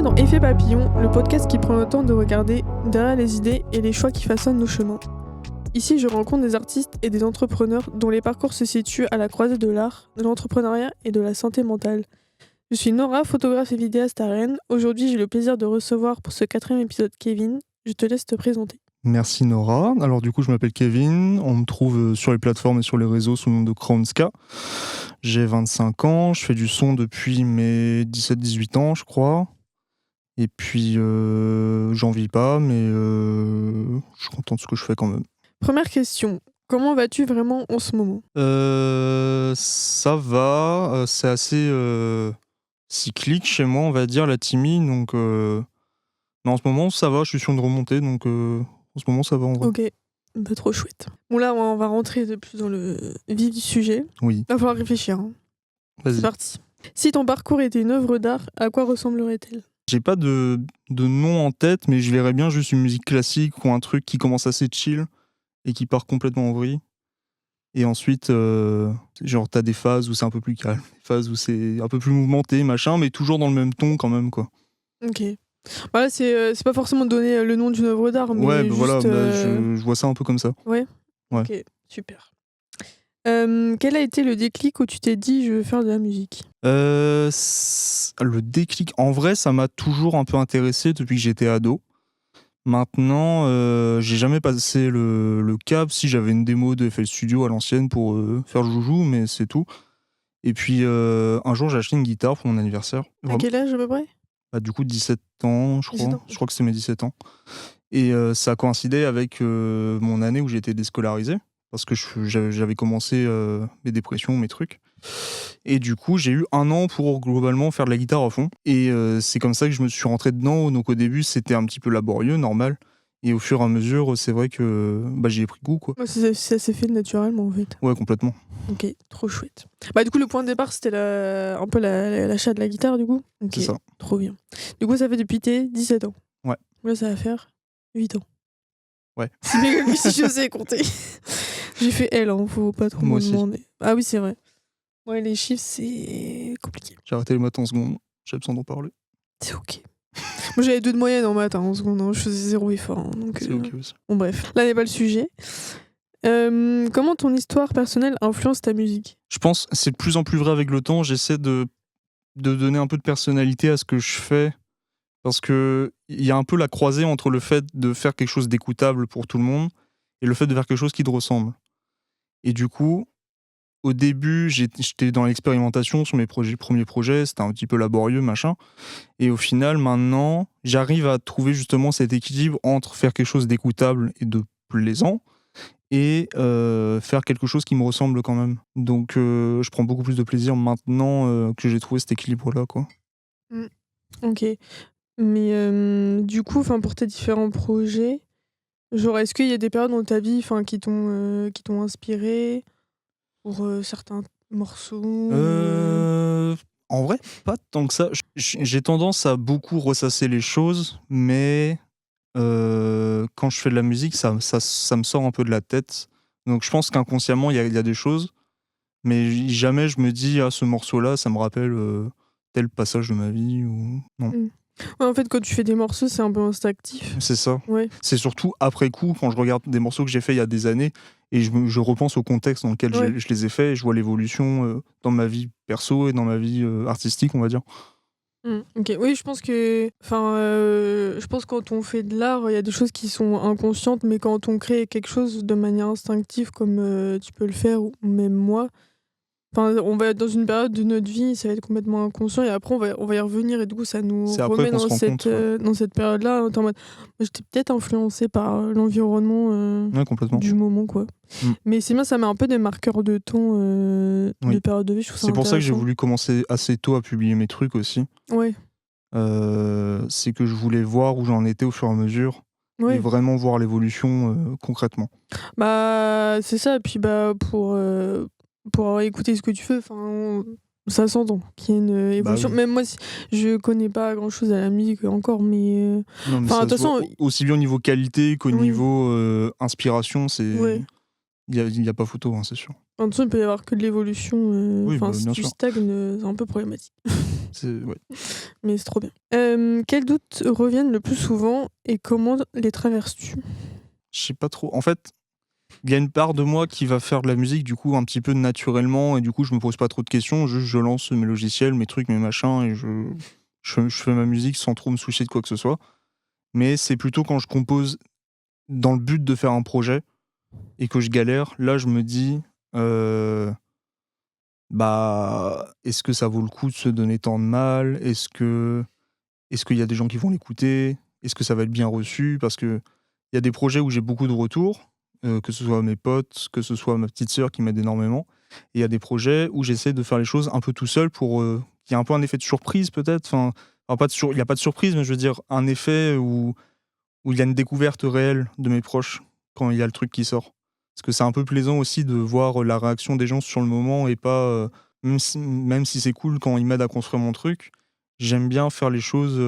Bienvenue dans Effet Papillon, le podcast qui prend le temps de regarder derrière les idées et les choix qui façonnent nos chemins. Ici, je rencontre des artistes et des entrepreneurs dont les parcours se situent à la croisée de l'art, de l'entrepreneuriat et de la santé mentale. Je suis Nora, photographe et vidéaste à Rennes. Aujourd'hui, j'ai le plaisir de recevoir pour ce 4e épisode Kevin. Je te laisse te présenter. Merci Nora. Alors du coup, je m'appelle Kevin. On me trouve sur les plateformes et sur les réseaux sous le nom de Crownska. J'ai 25 ans. Je fais du son depuis mes 17-18 ans, je crois. Et puis, j'en vis pas, mais je suis content de ce que je fais quand même. Première question. Comment vas-tu vraiment en ce moment ? Ça va. C'est assez cyclique chez moi, on va dire, la timide. Donc, mais en ce moment, ça va. Je suis sur une remontée, donc en ce moment, ça va en vrai. Ok, bah, trop chouette. Bon là, on va rentrer de plus dans le vif du sujet. Oui. Il va falloir réfléchir. Hein. Vas-y. C'est parti. Si ton parcours était une œuvre d'art, à quoi ressemblerait-elle ? J'ai pas de nom en tête, mais je verrais bien juste une musique classique ou un truc qui commence assez chill et qui part complètement en vrille. Et ensuite, genre, t'as des phases où c'est un peu plus calme, des phases où c'est un peu plus mouvementé, machin, mais toujours dans le même ton quand même, quoi. Ok. Bah là, c'est pas forcément donner le nom d'une œuvre d'art, mais Ouais, bah juste... voilà, je vois ça un peu comme ça. Ouais. Ouais. Ok, super. Quel a été le déclic où tu t'es dit je veux faire de la musique ? Le déclic, en vrai, ça m'a toujours un peu intéressé depuis que j'étais ado. Maintenant, j'ai jamais passé le cap. Si j'avais une démo de FL Studio à l'ancienne pour faire le joujou, mais c'est tout. Et puis un jour, j'ai acheté une guitare pour mon anniversaire. À quel âge à peu près ? Bah, du coup, 17 ans, je crois. 17 ans. Je crois que c'est mes 17 ans. Et ça a coïncidé avec mon année où j'ai été déscolarisé. Parce que j'avais commencé mes dépressions, mes trucs. Et du coup, j'ai eu 1 an pour globalement faire de la guitare à fond. Et c'est comme ça que je me suis rentré dedans. Donc au début, c'était un petit peu laborieux, normal. Et au fur et à mesure, c'est vrai que j'y ai pris goût, quoi. Ouais, ça s'est fait naturellement en fait. Ouais, complètement. Ok, trop chouette. Bah du coup, le point de départ, c'était un peu l'achat de la guitare du coup. Ok, C'est ça. trop bien. Du coup, ça fait depuis tes 17 ans. Ouais. Là, ça va faire 8 ans. Ouais. C'est mieux que si je sais compter. J'ai fait L, hein, faut pas trop Moi me aussi. demander. Ah oui, c'est vrai. Ouais, les chiffres, c'est compliqué. J'ai arrêté les maths en seconde. J'avais besoin d'en parler. C'est ok. Moi, j'avais 2 de moyenne en maths en seconde. Hein. Je faisais 0 effort. Hein, donc, C'est ok aussi. Bon, bref. Là n'est pas le sujet. Comment ton histoire personnelle influence ta musique ? Je pense que c'est de plus en plus vrai avec le temps. J'essaie de donner un peu de personnalité à ce que je fais. Parce qu'il y a un peu la croisée entre le fait de faire quelque chose d'écoutable pour tout le monde et le fait de faire quelque chose qui te ressemble. Et du coup, au début, j'étais dans l'expérimentation sur mes premiers projets, c'était un petit peu laborieux, machin. Et au final, maintenant, j'arrive à trouver justement cet équilibre entre faire quelque chose d'écoutable et de plaisant et faire quelque chose qui me ressemble quand même. Donc, je prends beaucoup plus de plaisir maintenant que j'ai trouvé cet équilibre-là, quoi. Ok. Mais du coup, pour tes différents projets, genre, est-ce qu'il y a des périodes dans ta vie qui t'ont inspiré pour certains morceaux En vrai, pas tant que ça. J'ai tendance à beaucoup ressasser les choses, mais quand je fais de la musique, ça me sort un peu de la tête. Donc je pense qu'inconsciemment, il y a des choses, mais jamais je me dis, ah, ce morceau-là, ça me rappelle tel passage de ma vie. Ou... Non, Ouais, en fait, quand tu fais des morceaux, c'est un peu instinctif. c'est ça. Ouais. C'est surtout après coup, quand je regarde des morceaux que j'ai faits il y a des années, et je repense au contexte dans lequel Ouais. je les ai faits, et je vois l'évolution dans ma vie perso et dans ma vie artistique, on va dire. Ok, oui, je pense que, je pense que quand on fait de l'art, il y a des choses qui sont inconscientes, mais quand on crée quelque chose de manière instinctive, comme tu peux le faire, ou même moi, on va être dans une période de notre vie, ça va être complètement inconscient, et après on va y revenir, et du coup ça nous C'est après remet qu'on se dans rend compte, dans cette période-là, en mode, j'étais peut-être influencée par l'environnement Ouais, complètement. du moment, quoi. Mais c'est bien, ça met un peu des marqueurs de temps de Oui. période de vie, je trouve ça C'est pour ça que j'ai intéressant. voulu commencer assez tôt à publier mes trucs aussi. Ouais, C'est que je voulais voir où j'en étais au fur et à mesure et ouais. vraiment voir l'évolution concrètement. Bah, c'est ça, et puis pour écouter ce que tu fais, ça s'entend qu'il y a une évolution. oui. Même moi, je connais pas grand chose à la musique encore, mais. Non, mais de ça toute se voit façon, aussi bien au niveau qualité qu'au oui. niveau inspiration, Ouais. il y a pas photo, hein, c'est sûr. De toute façon, il peut y avoir que de l'évolution. Oui, Si bien tu sûr. stagnes, c'est un peu problématique. Ouais. Mais c'est trop bien. Quels doutes reviennent le plus souvent et comment les traverses-tu? Je sais pas trop. En fait, il y a une part de moi qui va faire de la musique, du coup, un petit peu naturellement, et du coup, je me pose pas trop de questions. Juste, je lance mes logiciels, mes trucs, mes machins, et je fais ma musique sans trop me soucier de quoi que ce soit. Mais c'est plutôt quand je compose dans le but de faire un projet et que je galère, là, je me dis, bah, est-ce que ça vaut le coup de se donner tant de mal? Est-ce qu'il y a des gens qui vont l'écouter? Est-ce que ça va être bien reçu? Parce qu'il y a des projets où j'ai beaucoup de retours, que ce soit mes potes, que ce soit ma petite sœur qui m'aide énormément. Et il y a des projets où j'essaie de faire les choses un peu tout seul pour qu'il y ait un peu un effet de surprise peut-être. Il n'y a pas de surprise, mais je veux dire un effet où il y a une découverte réelle de mes proches quand il y a le truc qui sort. Parce que c'est un peu plaisant aussi de voir la réaction des gens sur le moment et pas, même si c'est cool quand ils m'aident à construire mon truc, j'aime bien faire les choses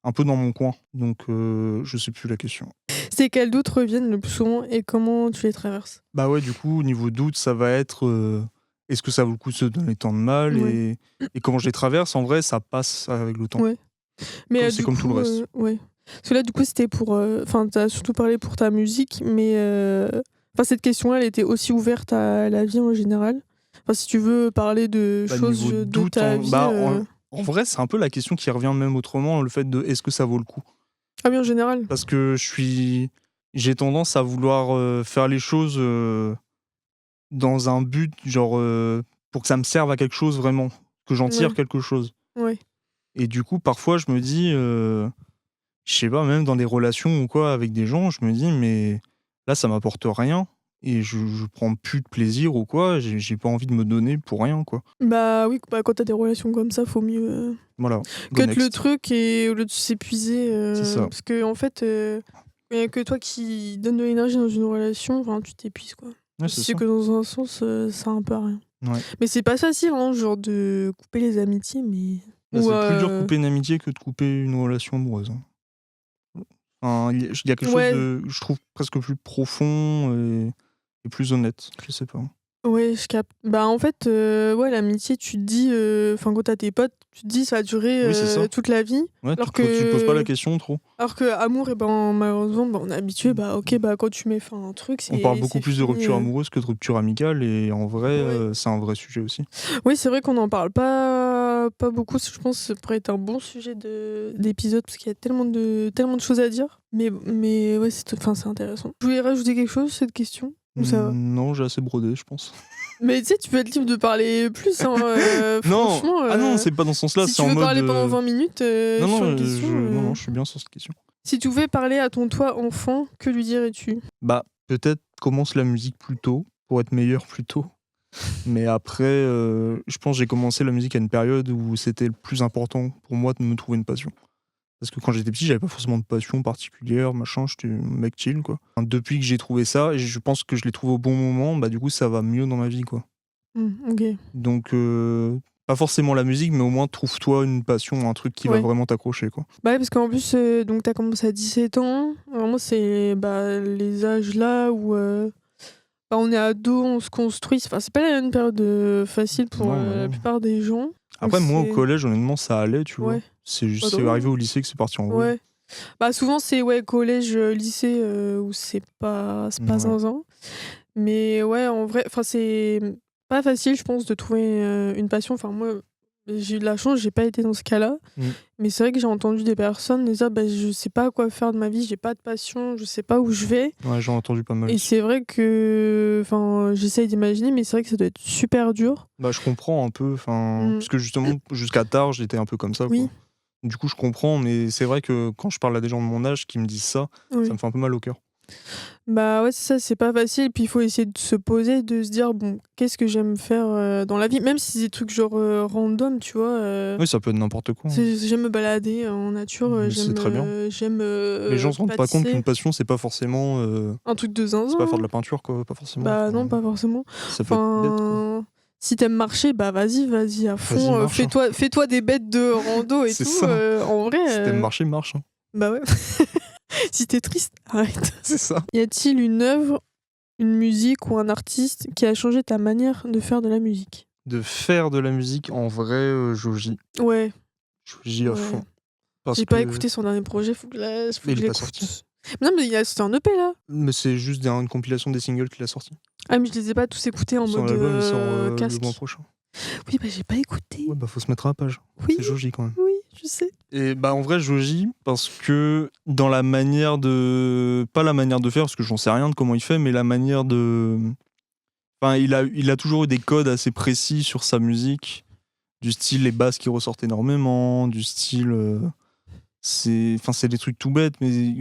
un peu dans mon coin. Donc je sais plus la question. C'est quels doutes reviennent le plus souvent et comment tu les traverses? Bah ouais, du coup, niveau doute, ça va être est-ce que ça vaut le coup de se donner tant de mal Ouais. et comment je les traverse, en vrai, ça passe avec le temps. Ouais. Mais C'est du comme tout le coup, reste. ouais. Parce que là, du coup, c'était pour. Enfin, t'as surtout parlé pour ta musique, mais. Enfin, cette question-là, elle était aussi ouverte à la vie en général. Enfin, si tu veux parler de Bah, choses niveau de doute, ta vie. en vrai, c'est un peu la question qui revient même autrement, le fait de est-ce que ça vaut le coup? Ah oui, en général. Parce que j'ai tendance à vouloir faire les choses dans un but, genre pour que ça me serve à quelque chose vraiment, que j'en tire Ouais. quelque chose. Ouais. Et du coup, parfois, je me dis, je sais pas, même dans des relations ou quoi avec des gens, je me dis, mais là, ça m'apporte rien et je prends plus de plaisir ou quoi, j'ai pas envie de me donner pour rien, quoi. Bah oui, bah, quand t'as des relations comme ça, faut mieux Voilà, go cut le next. truc et au lieu de s'épuiser. C'est ça. Parce que, en fait, il y a que toi qui donne de l'énergie dans une relation, enfin, tu t'épuises, quoi. Ouais, Si c'est c'est ça. que dans un sens, ça sert un peu à rien. Ouais. Mais c'est pas facile, hein, genre de couper les amitiés, mais. Bah, Ou, c'est plus dur de couper une amitié que de couper une relation amoureuse, hein. Enfin, il y a quelque chose ouais, de, je trouve, presque plus profond et plus honnête. Je sais pas. ouais, je capte. Bah, en fait, ouais, l'amitié, tu te dis, enfin, quand t'as tes potes, tu te dis ça va durer Oui, c'est ça. toute la vie. Ouais, Alors tu te poses pas la que, question trop. alors que amour, et ben, malheureusement, bah, on est habitué, bah, ok, bah, quand tu mets fin à un truc, On parle beaucoup c'est plus de fini. rupture amoureuse que de rupture amicale et en vrai, Ouais. c'est un vrai sujet aussi. Oui, c'est vrai qu'on n'en parle pas beaucoup. Je pense que ça pourrait être un bon sujet d'épisode parce qu'il y a tellement de choses à dire. Mais ouais, enfin, c'est intéressant. Je voulais rajouter quelque chose, cette question? Ou ça va? Non, j'ai assez brodé, je pense. Mais tu sais, tu peux être libre de parler plus, hein, Non! franchement. Ah non, c'est pas dans ce sens-là, Si c'est tu en veux mode, parler pendant 20 minutes non, sur non, une question. non, je suis bien sur cette question. Si tu pouvais parler à ton toi enfant, que lui dirais-tu? Bah, peut-être commence la musique plus tôt, pour être meilleur plus tôt. Mais après, je pense que j'ai commencé la musique à une période où c'était le plus important pour moi de me trouver une passion. Parce que quand j'étais petit, j'avais pas forcément de passion particulière, machin, j'étais un mec chill, quoi. Depuis que j'ai trouvé ça, et je pense que je l'ai trouvé au bon moment, bah du coup ça va mieux dans ma vie, quoi. Ok. Donc pas forcément la musique, mais au moins trouve-toi une passion, un truc qui va Ouais. vraiment t'accrocher, quoi. Bah ouais, parce qu'en plus, donc t'as commencé à 17 ans. Vraiment, c'est bah, les âges là où bah, on est ado, on se construit. Enfin, c'est pas la même période facile pour Non, bah la non. plupart des gens. Donc Après, moi au c'est. collège, honnêtement, ça allait, tu vois. Ouais. C'est juste, Pas c'est drôle, arrivé hein. au lycée que c'est parti en vrille. Ouais. Bah souvent c'est ouais collège, lycée où c'est pas Ouais. zinzin. Mais ouais en vrai, enfin c'est pas facile je pense de trouver une passion. Enfin moi j'ai eu de la chance, j'ai pas été dans ce cas-là. Mm. Mais c'est vrai que j'ai entendu des personnes dire bah je sais pas quoi faire de ma vie, j'ai pas de passion, je sais pas où je vais. Ouais, j'en ai entendu pas mal Et aussi. c'est vrai que enfin j'essaye d'imaginer mais c'est vrai que ça doit être super dur. Bah je comprends un peu, parce que justement, jusqu'à tard, j'étais un peu comme ça, Oui, quoi. Du coup, je comprends, mais c'est vrai que quand je parle à des gens de mon âge qui me disent ça, oui. ça me fait un peu mal au cœur. Bah ouais, c'est ça, c'est pas facile. Puis il faut essayer de se poser, de se dire, bon, qu'est-ce que j'aime faire dans la vie? Même si c'est des trucs genre random, tu vois. Oui, ça peut être n'importe quoi, hein. J'aime me balader en nature, Mais c'est très bien. j'aime Les gens se rendent pas compte pâtisser. qu'une passion, c'est pas forcément. Un truc de C'est pas faire zinzin. de la peinture, quoi, pas forcément. Bah non, Enfin, pas forcément. ça peut être bête, quoi. Enfin, si t'aimes marcher, bah vas-y à Vas-y, fond. marche, hein. Fais-toi des bêtes de rando et C'est tout. ça. En vrai. Si t'aimes marcher, marche, hein. Bah ouais. Si t'es triste, arrête. C'est ça. Y a-t-il une œuvre, une musique ou un artiste qui a changé ta manière de faire de la musique? De faire de la musique, en vrai, Joji. Ouais, Joji à ouais. fond. Parce J'ai pas que... écouté son dernier projet, faut Mais que il je est pas sorti. l'écoute. Non, mais c'était un EP là. Mais c'est juste une compilation des singles qu'il a sorti. Ah, mais je les ai pas tous écoutés en Son mode album, il sort le casque. mois prochain. Oui, bah j'ai pas écouté. Ouais, bah faut se mettre à la page. Oui, C'est Joji quand même. oui, je sais. Et bah en vrai, Joji, parce que dans la manière de... Pas la manière de faire, parce que j'en sais rien de comment il fait, mais la manière de... Enfin, il a toujours eu des codes assez précis sur sa musique. Du style les basses qui ressortent énormément, du style... c'est des trucs tout bêtes, mais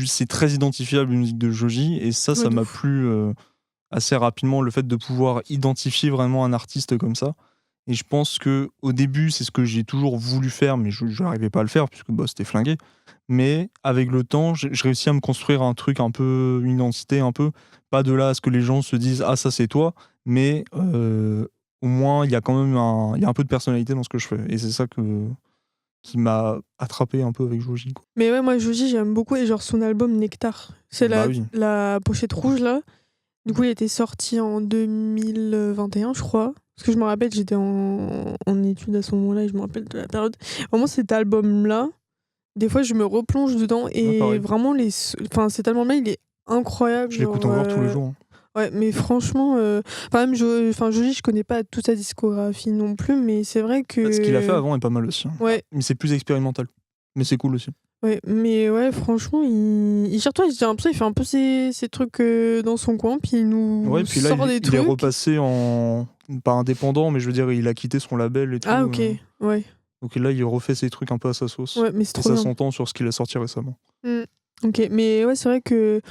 c'est très identifiable une musique de Joji, et ça Ouais, de m'a ouf. plu assez rapidement, le fait de pouvoir identifier vraiment un artiste comme ça. Et je pense que au début, c'est ce que j'ai toujours voulu faire, mais je n'arrivais pas à le faire, puisque bah, c'était flingué. Mais avec le temps, je réussis à me construire un truc un peu, une identité un peu, pas de là à ce que les gens se disent « Ah, ça c'est toi », mais au moins, il y a quand même il y a un peu de personnalité dans ce que je fais. Et c'est ça qui m'a attrapé un peu avec Joji, quoi. Mais ouais, moi, Joji, j'aime beaucoup. Et genre, son album Nectar. C'est Bah oui. la pochette rouge là. Du coup, il était sorti en 2021, je crois. Parce que je me rappelle, j'étais en études à ce moment-là et je me rappelle de la période. Vraiment, cet album-là, des fois, je me replonge dedans et pareil. vraiment, cet album-là, il est incroyable. Je l'écoute encore tous les jours. Hein. Ouais, mais franchement, même Joji, je connais pas toute sa discographie non plus, mais c'est vrai que. Ce qu'il a fait avant est pas mal aussi. Hein. Ouais. Mais c'est plus expérimental. Mais c'est cool aussi. Ouais, mais ouais, franchement, j'ai l'impression qu'il fait un peu ses trucs dans son coin, puis il nous puis là, sort des trucs. Il est repassé en... Pas indépendant, mais je veux dire, il a quitté son label et tout. Ah, ok, ouais. Donc là, il refait ses trucs un peu à sa sauce. Ouais, mais c'est et trop ça bien. s'entend sur ce qu'il a sorti récemment. Ok, mais ouais, c'est vrai que...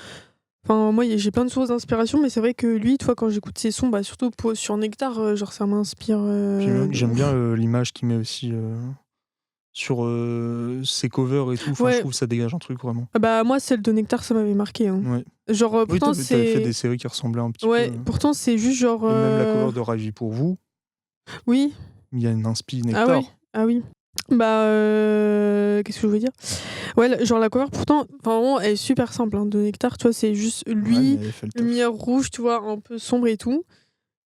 Enfin, moi, j'ai plein de sources d'inspiration, mais c'est vrai que lui, toi, quand j'écoute ses sons, bah, surtout sur Nectar, genre, ça m'inspire. J'aime bien l'image qu'il met aussi sur ses covers et tout. Enfin, Ouais. je trouve que ça dégage un truc vraiment. Bah, moi, celle de Nectar, ça m'avait marqué. Hein. Ouais. Genre, Oui, pourtant, t'avais fait des séries qui ressemblaient un petit peu. Ouais, pourtant, c'est juste genre. Et même la cover de Ravi pour vous. Oui. Il y a une inspi Nectar. Ah oui. Bah, qu'est-ce que je veux dire? Ouais, genre la cover, pourtant, vraiment, elle est super simple hein, de Nectar, tu vois, c'est juste lui, lumière rouge, tu vois, un peu sombre et tout.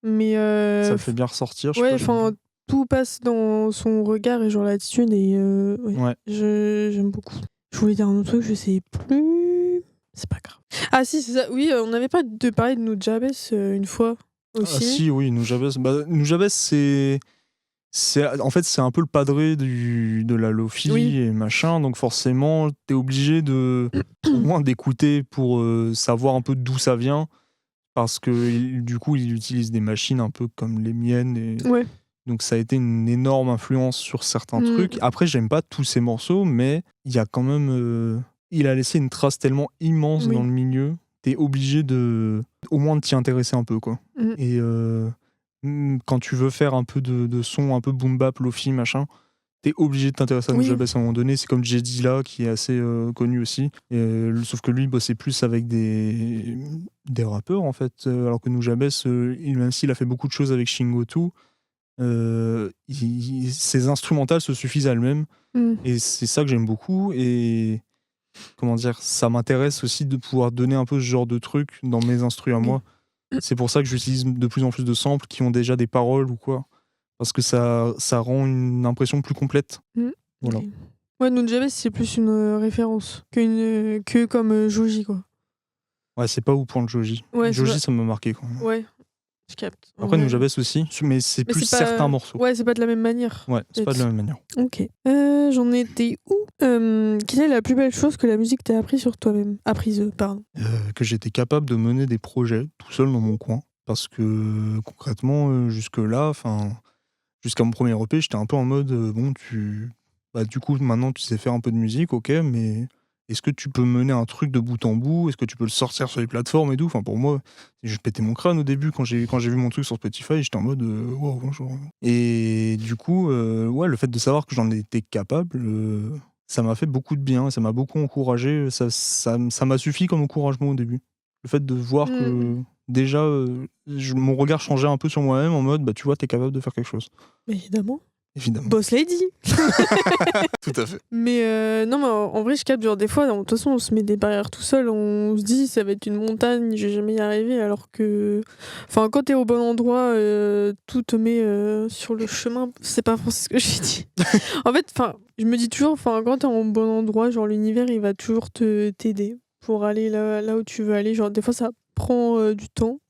Mais. Ça le fait bien ressortir, je ouais, sais pas. enfin, tout passe dans son regard et genre l'attitude, et ouais. J'aime beaucoup. Je voulais dire un autre truc, je sais plus. C'est pas grave. Ah si, c'est ça, oui, on n'avait pas de parler de Nujabes une fois aussi. Ah si, oui, Nujabes. Bah, Nujabes, en fait, c'est un peu le padré de la Lofi et machin, donc forcément, t'es obligé au moins d'écouter pour savoir un peu d'où ça vient, parce que du coup, il utilise des machines un peu comme les miennes, et donc ça a été une énorme influence sur certains trucs. Après, j'aime pas tous ses morceaux, mais il y a quand même... il a laissé une trace tellement immense dans le milieu, t'es obligé au moins de t'y intéresser un peu, quoi. Et... quand tu veux faire un peu de son, un peu boom bap, lofi, machin, t'es obligé de t'intéresser à Nujabes à un moment donné. C'est comme Jedi là, qui est assez connu aussi. Sauf que lui bossait plus avec des rappeurs, en fait. Alors que Nujabes, même s'il a fait beaucoup de choses avec Shingoku, ses instrumentales se suffisent à elles-mêmes. Et c'est ça que j'aime beaucoup. Et comment dire, ça m'intéresse aussi de pouvoir donner un peu ce genre de truc dans mes instrus à moi. C'est pour ça que j'utilise de plus en plus de samples qui ont déjà des paroles ou quoi. Parce que ça rend une impression plus complète. Voilà. Okay. Ouais, Nujabes, c'est plus une référence que comme Joji, quoi. Ouais, c'est pas où prendre Joji. Ouais, Joji, ça m'a marqué quand même. Ouais, je capte. Après, Nujabes aussi, mais c'est plus certains morceaux. Ouais, c'est pas de la même manière. Ouais, c'est pas de la même manière. Ok. J'en étais où quelle est la plus belle chose que la musique t'a appris sur toi-même? Apprise, pardon. Que j'étais capable de mener des projets tout seul dans mon coin. Parce que concrètement, jusque-là, jusqu'à mon premier EP, j'étais un peu en mode bon, du coup, maintenant tu sais faire un peu de musique, ok, mais est-ce que tu peux mener un truc de bout en bout? Est-ce que tu peux le sortir sur les plateformes et tout? Enfin, pour moi, je pétais mon crâne au début quand j'ai vu mon truc sur Spotify, j'étais en mode wow, bonjour. Et du coup, ouais, le fait de savoir que j'en étais capable, ça m'a fait beaucoup de bien, ça m'a beaucoup encouragé, ça m'a suffi comme encouragement au début. Le fait de voir que déjà, mon regard changeait un peu sur moi-même en mode, bah tu vois, t'es capable de faire quelque chose. Évidemment. évidemment. Boss lady. Tout à fait. Mais non, mais en vrai, je capte, genre des fois, de toute façon, on se met des barrières tout seul, on se dit ça va être une montagne, je vais jamais y arriver, alors que, enfin, quand t'es au bon endroit, tout te met sur le chemin. C'est pas français ce que j'ai dit. En fait, enfin, je me dis toujours, enfin, quand t'es au bon endroit, genre l'univers, il va toujours t'aider pour aller là où tu veux aller. Genre des fois, ça prend du temps,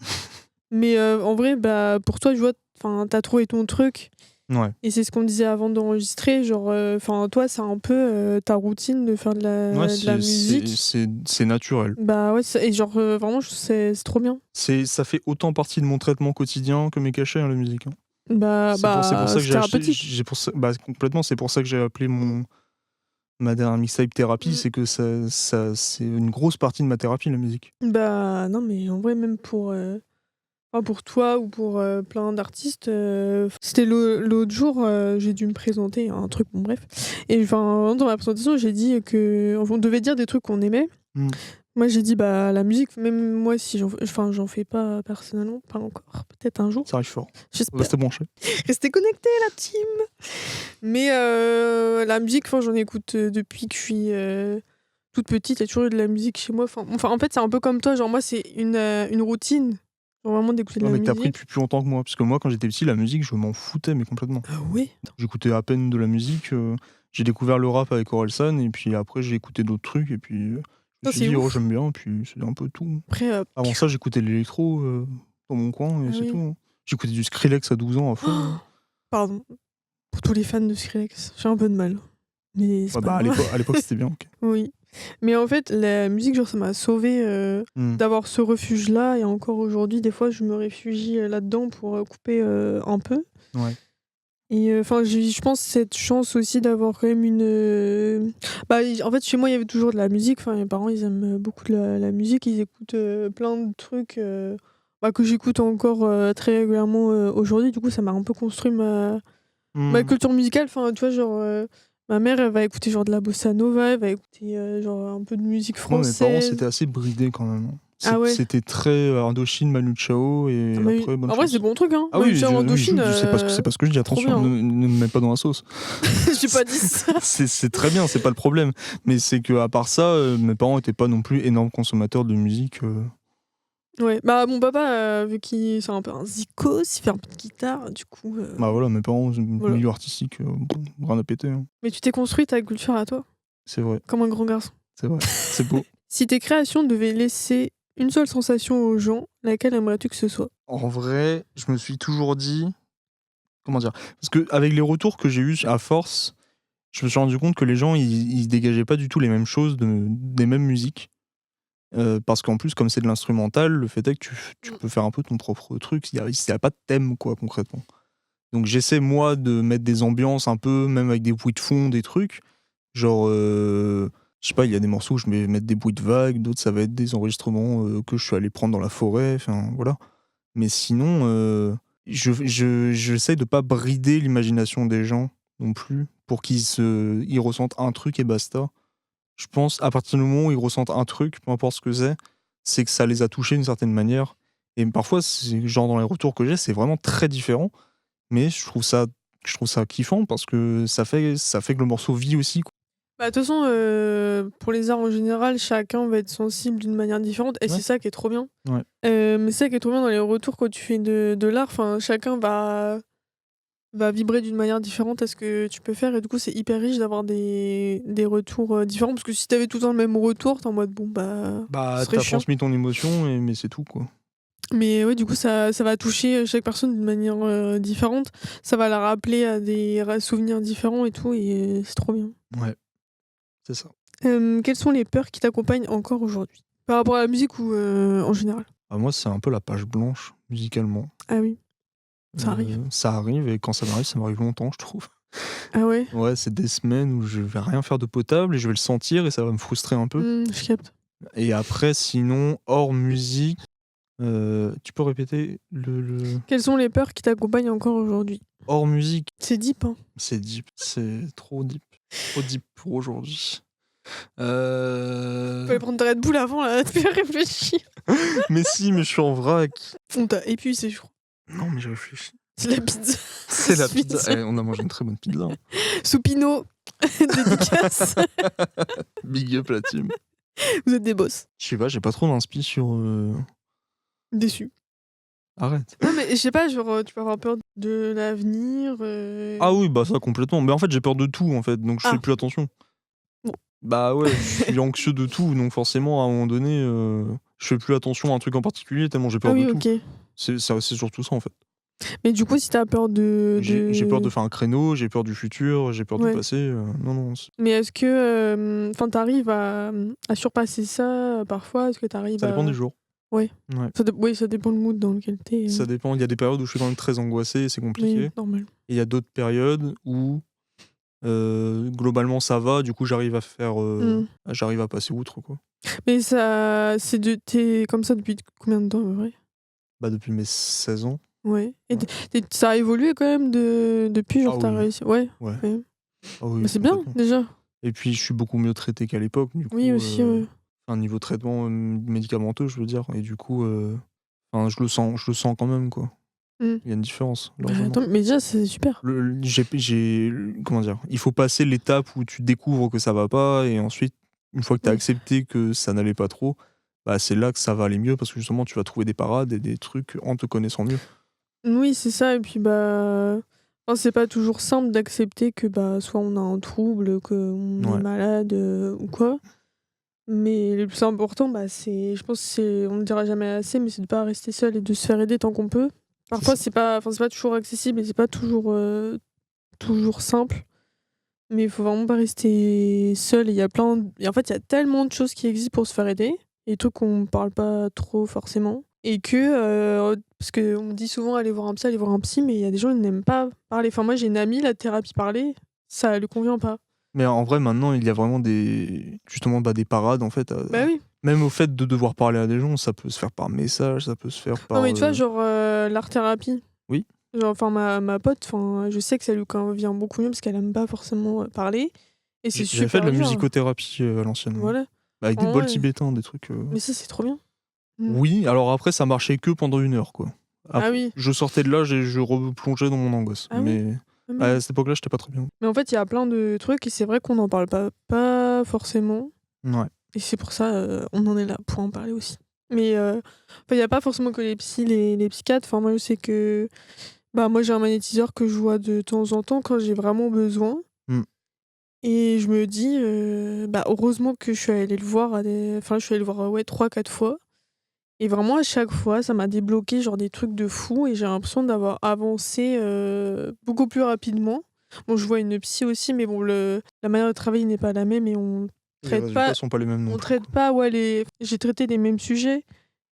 mais en vrai, bah pour toi, je vois, enfin, t'as trouvé ton truc. Ouais. Et c'est ce qu'on disait avant d'enregistrer, genre, enfin, toi, c'est un peu ta routine de faire de la musique. C'est naturel. Bah ouais, et genre, vraiment, c'est trop bien. Ça fait autant partie de mon traitement quotidien que mes cachets, hein, la musique. Hein. C'est pour ça que c'est j'ai acheté. thérapeutique. Complètement, c'est pour ça que j'ai appelé ma dernière mixtape thérapie, Mm. c'est que c'est une grosse partie de ma thérapie, la musique. Bah non, mais en vrai, même pour toi ou pour plein d'artistes, c'était l'autre jour, j'ai dû me présenter un truc, bon bref. Et enfin, dans ma présentation, j'ai dit on devait dire des trucs qu'on aimait. Mm. Moi, j'ai dit, bah, la musique, même moi, si j'en fais pas personnellement, pas encore, peut-être un jour. Ça arrive fort. J'espère. Restez branchés. Restez connectés, la team. Mais la musique, j'en écoute depuis que je suis toute petite. Il y a toujours eu de la musique chez moi. Enfin, en fait, c'est un peu comme toi. Genre, moi, c'est une routine. Genre, vraiment d'écouter de Non, la mais que t'as musique. pris depuis plus longtemps que moi. Parce que moi, quand j'étais petit, la musique, je m'en foutais, mais complètement. Ah ouais. J'écoutais à peine de la musique. J'ai découvert le rap avec Orelsan, et puis après, j'ai écouté d'autres trucs, et puis je me Ça, suis c'est dit, oh, ouf. j'aime bien, et puis c'est un peu tout. Après, Avant ça, j'écoutais de l'électro dans mon coin, et Ah c'est oui. tout. Hein. J'écoutais du Skrillex à 12 ans à fond. Hein. Pardon. Pour tous les fans de Skrillex, j'ai un peu de mal. Mais c'est Ouais, pas bah, grave. à l'époque, c'était bien. Ok. Oui. Mais en fait, la musique, genre, ça m'a sauvée d'avoir ce refuge-là. Et encore aujourd'hui, des fois, je me réfugie là-dedans pour couper un peu. Ouais. Et enfin, je pense cette chance aussi d'avoir quand même une. Bah, en fait, chez moi, il y avait toujours de la musique. Enfin, mes parents, ils aiment beaucoup la musique. Ils écoutent plein de trucs que j'écoute encore très régulièrement aujourd'hui. Du coup, ça m'a un peu construit ma culture musicale. Enfin, tu vois, genre. Ma mère, elle va écouter genre de la bossa nova, elle va écouter genre un peu de musique Moi, mes parents, française. c'était assez bridé quand même. Hein. Ah ouais. C'était très Indochine, Manu Chao, et Ah, mais après, bonne en vrai, chance. c'est bon truc, hein. Ah oui, Indochine, c'est pas ce que je dis, trop attention, bien. ne me mets pas dans la sauce. J'ai pas dit ça. C'est très bien, c'est pas le problème. Mais c'est que à part ça, mes parents étaient pas non plus énormes consommateurs de musique. Ouais, bah mon papa, vu qu'il c'est un peu un zikos, il fait un peu de guitare, du coup. Bah voilà, mes parents, Voilà. milieu artistique, rien à péter. Hein. Mais tu t'es construit ta culture à toi, C'est vrai, comme un grand garçon. c'est vrai, c'est beau. Si tes créations devaient laisser une seule sensation aux gens, laquelle aimerais-tu que ce soit? En vrai, je me suis toujours dit, comment dire, parce que avec les retours que j'ai eus à force, je me suis rendu compte que les gens, ils dégageaient pas du tout les mêmes choses des mêmes musiques. Parce qu'en plus, comme c'est de l'instrumental, le fait est que tu peux faire un peu ton propre truc. Il y a pas de thème, quoi, concrètement. Donc j'essaie, moi, de mettre des ambiances un peu, même avec des bruits de fond, des trucs. Genre, je sais pas, il y a des morceaux où je vais mettre des bruits de vagues, d'autres, ça va être des enregistrements que je suis allé prendre dans la forêt, enfin, voilà. Mais sinon, j'essaie de pas brider l'imagination des gens non plus, pour ils ressentent un truc et basta. Je pense, à partir du moment où ils ressentent un truc, peu importe ce que c'est que ça les a touchés d'une certaine manière. Et parfois, genre dans les retours que j'ai, c'est vraiment très différent. Mais je trouve ça kiffant parce que ça fait que le morceau vit aussi. Quoi. Bah, de toute façon, pour les arts en général, chacun va être sensible d'une manière différente, et Ouais. c'est ça qui est trop bien. Ouais. Mais c'est ça qui est trop bien dans les retours quand tu fais de l'art, enfin, chacun va vibrer d'une manière différente à ce que tu peux faire, et du coup c'est hyper riche d'avoir des retours différents, parce que si t'avais tout le temps le même retour, t'es en mode bon ce Bah, serait t'as chiant. transmis ton émotion, mais c'est tout, quoi. Mais ouais, du coup ça va toucher chaque personne d'une manière différente, ça va la rappeler à des souvenirs différents et tout, et c'est trop bien. Ouais, c'est ça. Quelles sont les peurs qui t'accompagnent encore aujourd'hui? Par rapport à la musique ou en général? Bah, moi, c'est un peu la page blanche, musicalement. Ah oui, ça arrive. Ça arrive, et quand ça m'arrive longtemps, je trouve. Ah ouais? Ouais, c'est des semaines où je vais rien faire de potable, et je vais le sentir, et ça va me frustrer un peu. Je capte. Et après, sinon, hors musique, tu peux répéter le... Quelles sont les peurs qui t'accompagnent encore aujourd'hui? Hors musique, C'est deep, hein? c'est deep, c'est trop deep. Trop deep pour aujourd'hui. Tu peux prendre ta Red Bull avant, là, te faire réfléchir. Mais si, mais je suis en vrac. On t'a épuisé, je crois. Non, mais je réfléchis. C'est la pizza. C'est la Suite. pizza. On a mangé une très bonne pizza. Hein. Soupino. Dédicace. Big up la team. Vous êtes des boss. Je sais pas, j'ai pas trop d'inspi sur. Déçu. Arrête. Non, mais je sais pas, genre, tu peux avoir peur de l'avenir. Ah oui, bah ça complètement. Mais en fait, j'ai peur de tout en fait, donc je fais plus attention. Bon. Bah ouais, je suis anxieux de tout, donc forcément, à un moment donné, je fais plus attention à un truc en particulier tellement j'ai peur de tout. Ok. C'est surtout ça en fait. Mais du coup, si t'as peur de. J'ai peur de faire un créneau, j'ai peur du futur, j'ai peur du Ouais. passé. Non. Mais est-ce que. Enfin, t'arrives à surpasser ça parfois? Est-ce que t'arrives Ça dépend des jours. Ouais. Ouais. Oui, ça dépend le mood dans lequel t'es. Ça dépend. Il y a des périodes où je suis quand même très angoissé et c'est compliqué. Oui, normal. Et il y a d'autres périodes où globalement ça va, du coup j'arrive à faire. J'arrive à passer outre quoi. Mais ça. T'es comme ça depuis combien de temps, en vrai? Bah depuis mes 16 ans. Ouais. Et ça a évolué quand même depuis, genre, t'as réussi. Ouais. Ouais. Ah oui, c'est bien, déjà. Et puis je suis beaucoup mieux traité qu'à l'époque, du coup. Oui, aussi, ouais. Enfin, niveau traitement médicamenteux, je veux dire. Et du coup, je le sens quand même, quoi. Il y a une différence. Attends, mais déjà, c'est super. Comment dire? Il faut passer l'étape où tu découvres que ça va pas, et ensuite, une fois que tu as accepté que ça n'allait pas trop, bah, c'est là que ça va aller mieux, parce que justement, tu vas trouver des parades et des trucs en te connaissant mieux. Oui, c'est ça. Et puis, c'est pas toujours simple d'accepter que soit on a un trouble, qu'on est malade ou quoi. Mais le plus important, je pense on le dira jamais assez, mais c'est de pas rester seul et de se faire aider tant qu'on peut. Parfois, c'est pas toujours accessible et c'est pas toujours simple. Mais il faut vraiment pas rester seul. Et en fait, il y a tellement de choses qui existent pour se faire aider. Et des trucs qu'on parle pas trop forcément. Et parce qu'on me dit souvent aller voir un psy, mais il y a des gens qui n'aiment pas parler. Enfin, moi, j'ai une amie, la thérapie parler, ça lui convient pas. Mais en vrai, maintenant, il y a vraiment justement des parades, en fait. Oui. Même au fait de devoir parler à des gens, ça peut se faire par message, ça peut se faire par... Non, mais tu vois, genre l'art-thérapie. Oui. Genre, ma pote, je sais que ça lui convient beaucoup mieux parce qu'elle aime pas forcément parler. Et c'est super. J'ai fait de la musicothérapie à l'ancienne. Voilà. Avec des bols tibétains, des trucs... Mais ça, c'est trop bien. Oui, alors après, ça marchait que pendant 1 heure, quoi. Après, oui. Je sortais de là, je replongeais dans mon angoisse. Mais à cette époque-là, j'étais pas très bien. Mais en fait, il y a plein de trucs et c'est vrai qu'on n'en parle pas forcément. Ouais. Et c'est pour ça, on en est là pour en parler aussi. Mais il n'y a pas forcément que les psys, les psychiatres. Enfin, moi, je sais que moi, j'ai un magnétiseur que je vois de temps en temps quand j'ai vraiment besoin. Et je me dis, heureusement que je suis allée le voir, je suis allée le voir 3-4 fois. Et vraiment, à chaque fois, ça m'a débloqué genre des trucs de fou et j'ai l'impression d'avoir avancé beaucoup plus rapidement. Bon, je vois une psy aussi, mais bon, la manière de travailler n'est pas la même et on traite les résultats sont pas les mêmes non plus. Traite pas, j'ai traité les mêmes sujets,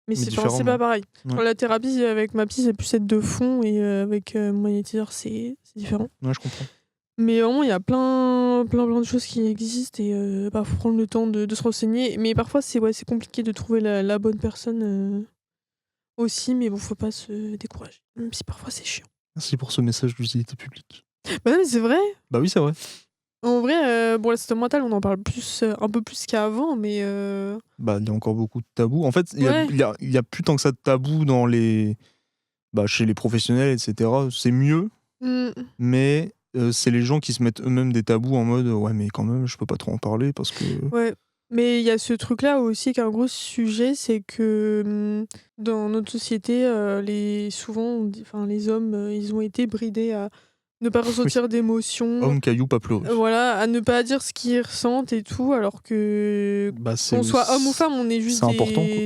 mais c'est pas pareil. Ouais. La thérapie avec ma psy, c'est plus être de fond et avec mon magnétiseur, c'est différent. Ouais, je comprends. Mais vraiment, il y a plein de choses qui existent et faut prendre le temps de se renseigner. Mais parfois, c'est compliqué de trouver la bonne personne aussi, mais bon, faut pas se décourager. Même si parfois, c'est chiant. Merci pour ce message d'utilité publique. Non, mais c'est vrai. Bah oui, c'est vrai. En vrai, la santé mentale, on en parle un peu plus qu'avant, mais... il y a encore beaucoup de tabous. En fait, il y a plus tant que ça de tabous dans chez les professionnels, etc. C'est mieux, mais c'est les gens qui se mettent eux-mêmes des tabous en mode ouais, mais quand même, je peux pas trop en parler parce que... Ouais, mais il y a ce truc-là aussi qui est un gros sujet, c'est que dans notre société, souvent, les hommes, ils ont été bridés à ne pas ressentir d'émotions. Homme, caillou, pas pleurer. Voilà, à ne pas dire ce qu'ils ressentent et tout, alors que qu'on soit homme ou femme, on est juste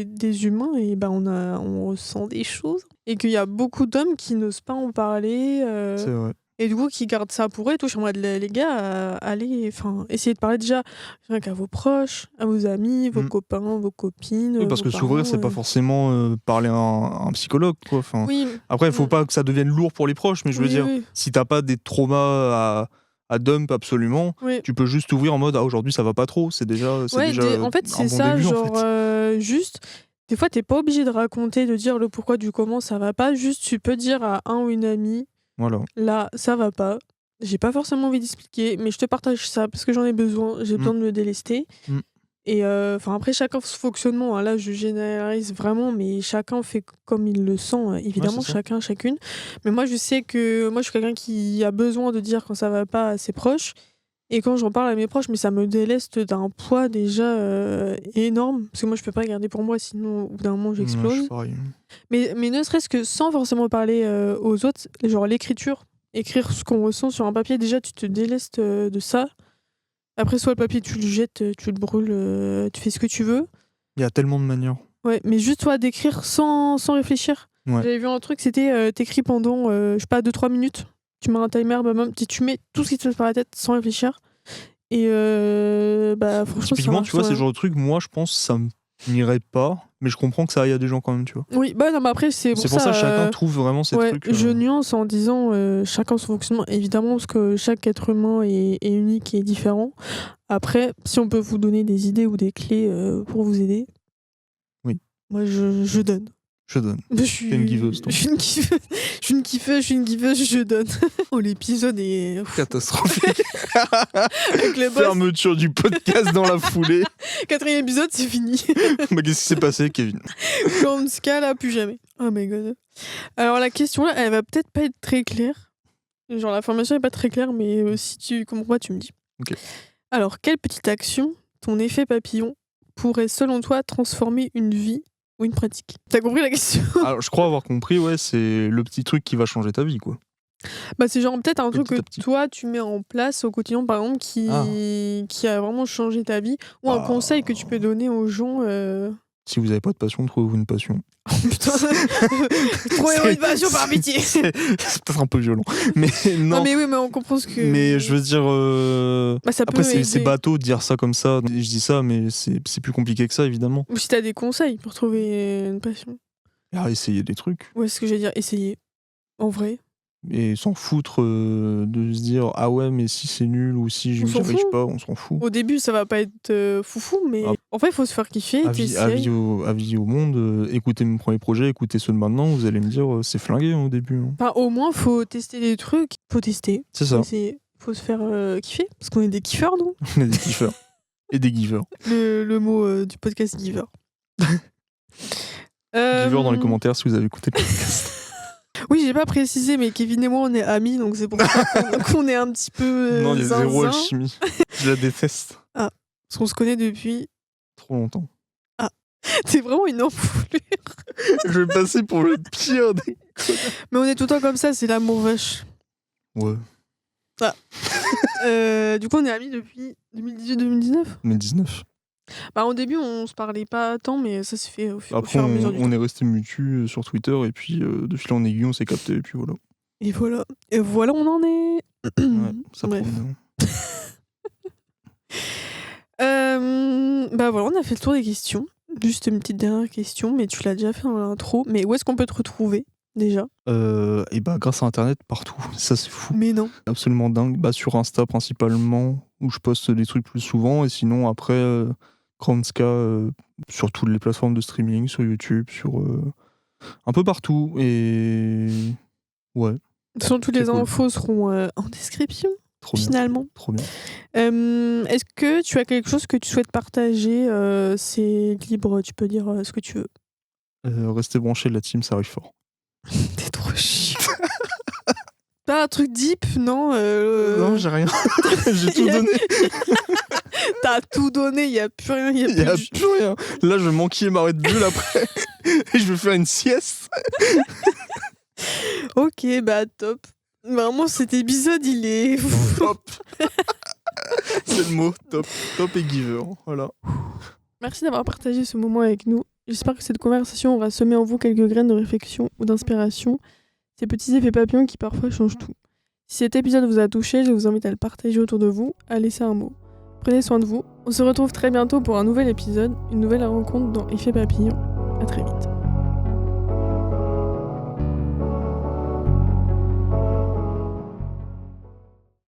des humains et on ressent des choses. Et qu'il y a beaucoup d'hommes qui n'osent pas en parler. C'est vrai. Et du coup, qui gardent ça pour eux et tout. Je suis en mode, les gars, allez, essayez de parler déjà rien qu'à vos proches, à vos amis, vos copains, vos copines. Oui, parce que s'ouvrir, c'est pas forcément parler à un psychologue, quoi. Enfin, oui. Après, il faut pas que ça devienne lourd pour les proches, mais je veux dire, si t'as pas des traumas à dump absolument, tu peux juste t'ouvrir en mode aujourd'hui ça va pas trop. C'est déjà en fait, c'est bon ça, début, genre, en fait. juste. Des fois, t'es pas obligé de raconter, de dire le pourquoi du comment ça va pas. Juste, tu peux dire à un ou une amie. Voilà. Là, ça va pas. J'ai pas forcément envie d'expliquer, mais je te partage ça parce que j'en ai besoin. J'ai besoin de me délester. Et après, chacun son fonctionnement. Hein. Là, je généralise vraiment, mais chacun fait comme il le sent. Évidemment, c'est ça. chacun, chacune. Mais moi, je sais que moi, je suis quelqu'un qui a besoin de dire quand ça va pas à ses proches. Et quand j'en parle à mes proches, mais ça me déleste d'un poids déjà énorme. Parce que moi, je peux pas garder pour moi, sinon, au bout d'un moment, Ouais, je j'explose. suis pareil. Mais ne serait-ce que sans forcément parler aux autres, genre l'écriture, écrire ce qu'on ressent sur un papier, déjà, tu te délestes de ça. Après, soit le papier, tu le jettes, tu le brûles, tu fais ce que tu veux. Il y a tellement de manières. Ouais, mais juste toi d'écrire sans réfléchir. Ouais. J'avais vu un truc, c'était t'écris pendant, je sais pas, 2-3 minutes. Tu mets un timer, tu mets tout ce qui te passe par la tête sans réfléchir. Et franchement, Typiquement, tu vois, ça c'est le genre de truc, moi, je pense que ça m'irait pas, mais je comprends que ça aille à des gens quand même, tu vois. Oui, non, mais après, c'est C'est pour ça que chacun trouve vraiment ses ouais, trucs. je nuance en disant chacun son fonctionnement, évidemment, parce que chaque être humain est unique et différent. Après, si on peut vous donner des idées ou des clés pour vous aider, oui. Moi, je donne. Je donne. Je suis une giveuse, toi. Je suis une kiffeuse, je donne. Oh, l'épisode est catastrophique. Avec le boss. Fermeture du podcast dans la foulée. 4e épisode, c'est fini. Bah, qu'est-ce qui s'est passé, Kevin? Dans ce cas là, plus jamais. Oh my god. Alors la question là, elle va peut-être pas être très claire. Genre la formation est pas très claire, mais si tu comprends pas, tu me dis. Ok. Alors, quelle petite action, ton effet papillon, pourrait selon toi transformer une vie ou une pratique? T'as compris la question? Alors, je crois avoir compris, ouais, c'est le petit truc qui va changer ta vie, quoi. Bah, c'est genre peut-être un truc Petit à que petit. toi tu mets en place au quotidien, par exemple, qui a vraiment changé ta vie, ou un conseil que tu peux donner aux gens. Si vous avez pas de passion, trouvez-vous une passion. Oh putain, trouvez-vous une passion par pitié. C'est peut-être un peu violent, mais non. Non mais oui, mais on comprend ce que. Mais je veux dire, Bah, ça après peut c'est aider. bateau de dire ça comme ça. Je dis ça, mais c'est plus compliqué que ça, évidemment. Ou si t'as des conseils pour trouver une passion. Et essayer des trucs. Ouais, c'est ce que j'allais dire, essayer. En vrai. Et s'en foutre de se dire ah ouais, mais si c'est nul ou si je On s'en n'y arrive fout. pas, on s'en fout. Au début, ça va pas être foufou, mais Ah. en fait, il faut se faire kiffer. Avis au monde, écoutez mon premier projet, écoutez ceux de maintenant, vous allez me dire c'est flingué au début. Hein. Enfin, au moins, faut tester des trucs. Faut tester. C'est ça. Faut se faire kiffer. Parce qu'on est des kiffeurs, nous. On est des kiffeurs. Et des givers. Le mot du podcast giver. Givers dans les commentaires si vous avez écouté le podcast. Oui, j'ai pas précisé, mais Kevin et moi, on est amis, donc c'est pour ça qu'on est un petit peu. Non, il y a zéro zinzin. alchimie. Je la déteste. Parce qu'on se connaît depuis. Trop longtemps. C'est vraiment une enfoulure. Je vais passer pour le pire des. Mais on est tout le temps comme ça, c'est l'amour vache. Ouais. Du coup, on est amis depuis 2018-2019. 2019. Bah, au début, on se parlait pas tant, mais ça s'est fait au fur Après, et à mesure du on temps. est resté mutus sur Twitter et puis de fil en aiguille, on s'est capté et puis voilà. Et voilà. Et voilà, on en est. Ouais, ça Bref. prend bien. Bah voilà, on a fait le tour des questions. Juste une petite dernière question, mais tu l'as déjà fait dans l'intro. Mais où est-ce qu'on peut te retrouver déjà? Et bah grâce à internet partout, ça c'est fou. Mais non. Absolument dingue. Bah sur Insta principalement, où je poste des trucs plus souvent, et sinon après Kranska sur toutes les plateformes de streaming, sur YouTube, sur un peu partout. Et ouais, De toute façon, toutes C'est les cool. infos seront en description, trop bien. finalement. Trop bien. Est-ce que tu as quelque chose que tu souhaites partager? C'est libre, tu peux dire ce que tu veux. Restez branchés, la team, ça arrive fort. T'es trop chiant. Pas un truc deep, non? Non, j'ai rien. J'ai tout donné. T'as tout donné, il y a plus rien. Il y a plus rien. Là, je vais manquer ma Red Bull après. Et je vais faire une sieste. Ok, bah top. Vraiment, cet épisode, il est... Top. C'est le mot, top. Top et giver. Voilà. Merci d'avoir partagé ce moment avec nous. J'espère que cette conversation aura semé en vous quelques graines de réflexion ou d'inspiration. Ces petits effets papillons qui parfois changent tout. Si cet épisode vous a touché, je vous invite à le partager autour de vous, à laisser un mot. Prenez soin de vous. On se retrouve très bientôt pour un nouvel épisode, une nouvelle rencontre dans Effet Papillon. À très vite.